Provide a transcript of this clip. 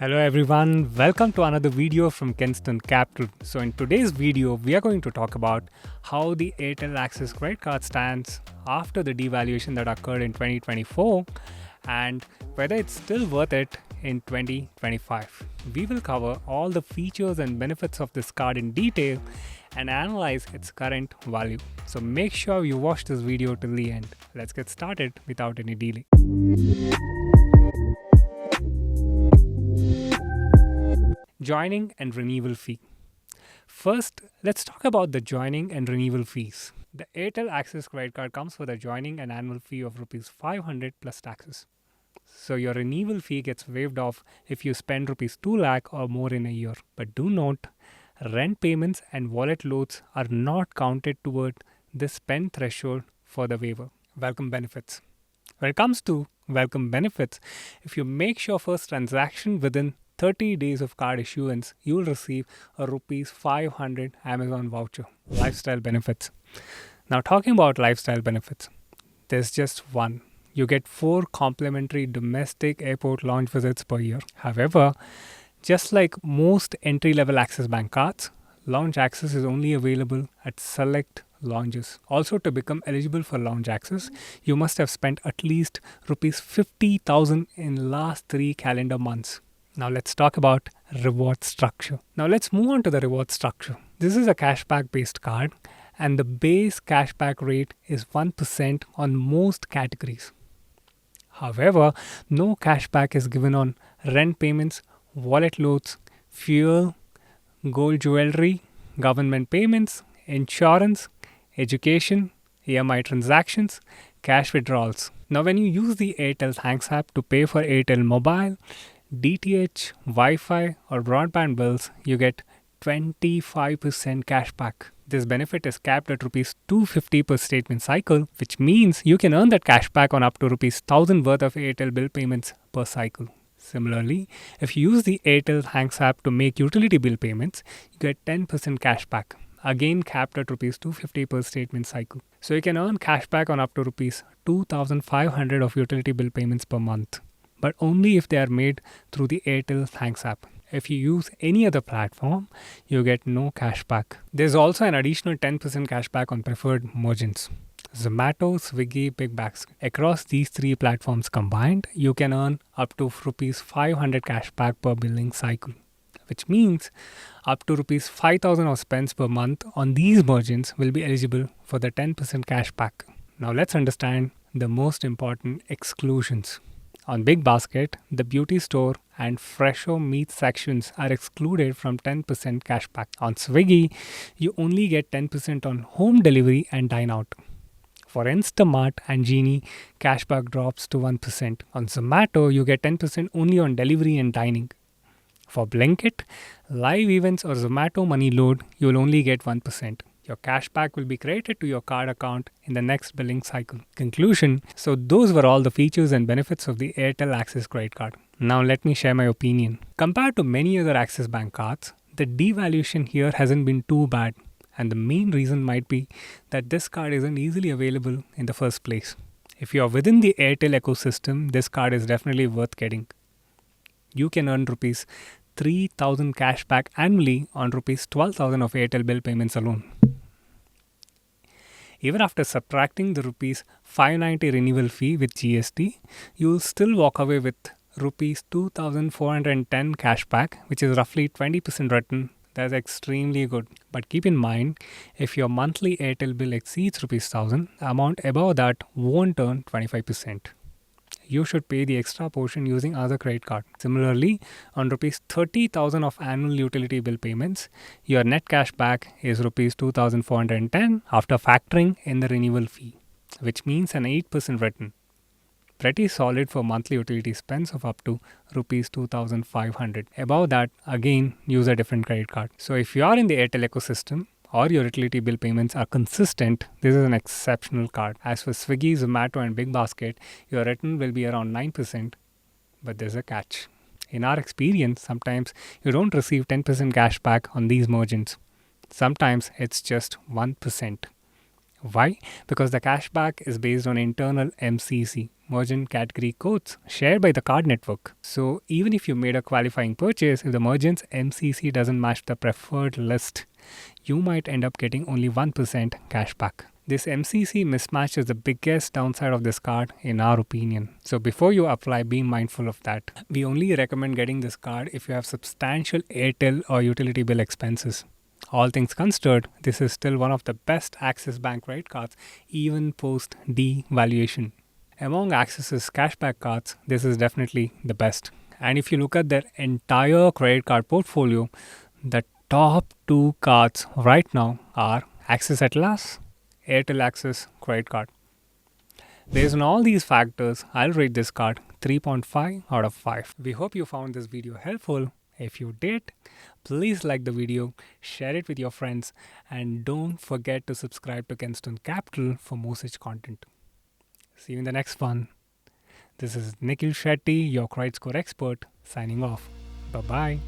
Hello everyone, welcome to another video from Kenston Capital. So in today's video, we are going to talk about how the Airtel Axis Credit Card stands after the devaluation that occurred in 2024 and whether it's still worth it in 2025. We will cover all the features and benefits of this card in detail and analyze its current value. So make sure you watch this video till the end. Let's get started without any delay. Joining and renewal fee. First, let's talk about the joining and renewal fees. The Airtel Axis Credit Card comes with a joining and annual fee of Rs 500 plus taxes. So your renewal fee gets waived off if you spend Rs 2 lakh or more in a year. But do note, rent payments and wallet loads are not counted toward the spend threshold for the waiver. Welcome benefits. When it comes to welcome benefits, if you make your first transaction within 30 days of card issuance, you will receive a Rs 500 Amazon voucher. Lifestyle benefits. Now talking about lifestyle benefits, there's just one. You get 4 complimentary domestic airport lounge visits per year. However, just like most entry-level Axis Bank cards, lounge access is only available at select lounges. Also, to become eligible for lounge access, you must have spent at least Rs 50,000 in last 3 calendar months. Now let's talk about reward structure. Now let's move on to the reward structure. This is a cashback based card and the base cashback rate is 1% on most categories. However, no cashback is given on rent payments, wallet loads, fuel, gold jewelry, government payments, insurance, education, EMI transactions, cash withdrawals. Now when you use the Airtel Thanks app to pay for Airtel Mobile, DTH, Wi-Fi or broadband bills, you get 25% cashback. This benefit is capped at Rs 250 per statement cycle, which means you can earn that cashback on up to Rs 1000 worth of Airtel bill payments per cycle. Similarly, if you use the Airtel Thanks app to make utility bill payments, you get 10% cashback, again capped at Rs 250 per statement cycle. So you can earn cashback on up to Rs 2500 of utility bill payments per month, but only if they are made through the Airtel Thanks app. If you use any other platform, you get no cashback. There's also an additional 10% cashback on preferred merchants. Zomato, Swiggy, BigBasket. Across these 3 platforms combined, you can earn up to Rs 500 cashback per billing cycle, which means up to Rs 5,000 of spends per month on these merchants will be eligible for the 10% cashback. Now let's understand the most important exclusions. On BigBasket, the beauty store and fresher meat sections are excluded from 10% cashback. On Swiggy, you only get 10% on home delivery and dine out. For Instamart and Genie, cashback drops to 1%. On Zomato, you get 10% only on delivery and dining. For Blinkit, live events or Zomato money load, you will only get 1%. Your cashback will be credited to your card account in the next billing cycle. Conclusion. So those were all the features and benefits of the Airtel Axis Credit Card. Now let me share my opinion. Compared to many other Axis Bank cards, the devaluation here hasn't been too bad. And the main reason might be that this card isn't easily available in the first place. If you are within the Airtel ecosystem, this card is definitely worth getting. You can earn Rs 3,000 cashback annually on Rs 12,000 of Airtel bill payments alone. Even after subtracting the Rs 590 renewal fee with GST, you will still walk away with Rs 2,410 cashback, which is roughly 20% return. That's extremely good. But keep in mind, if your monthly Airtel bill exceeds Rs 1,000, the amount above that won't earn 25%. You should pay the extra portion using other credit card. Similarly, on Rs 30,000 of annual utility bill payments, your net cashback is Rs 2,410 after factoring in the renewal fee, which means an 8% return. Pretty solid for monthly utility spends of up to Rs 2,500. Above that, again, use a different credit card. So if you are in the Airtel ecosystem, or your utility bill payments are consistent, this is an exceptional card. As for Swiggy, Zomato and BigBasket, your return will be around 9%, but there's a catch. In our experience, sometimes you don't receive 10% cash back on these merchants. Sometimes it's just 1%. Why? Because the cashback is based on internal MCC, merchant category codes, shared by the card network. So even if you made a qualifying purchase, if the merchant's MCC doesn't match the preferred list, you might end up getting only 1% cashback. This MCC mismatch is the biggest downside of this card in our opinion. So before you apply, be mindful of that. We only recommend getting this card if you have substantial Airtel or utility bill expenses. All things considered, this is still one of the best Axis Bank credit cards, even post devaluation. Among Axis's cashback cards, this is definitely the best. And if you look at their entire credit card portfolio, the top two cards right now are Axis Atlas, Airtel Axis Credit Card. Based on all these factors, I'll rate this card 3.5 out of 5. We hope you found this video helpful. If you did, please like the video, share it with your friends, and don't forget to subscribe to Kenston Capital for more such content. See you in the next one. This is Nikhil Shetty, your credit score expert, signing off. Bye-bye.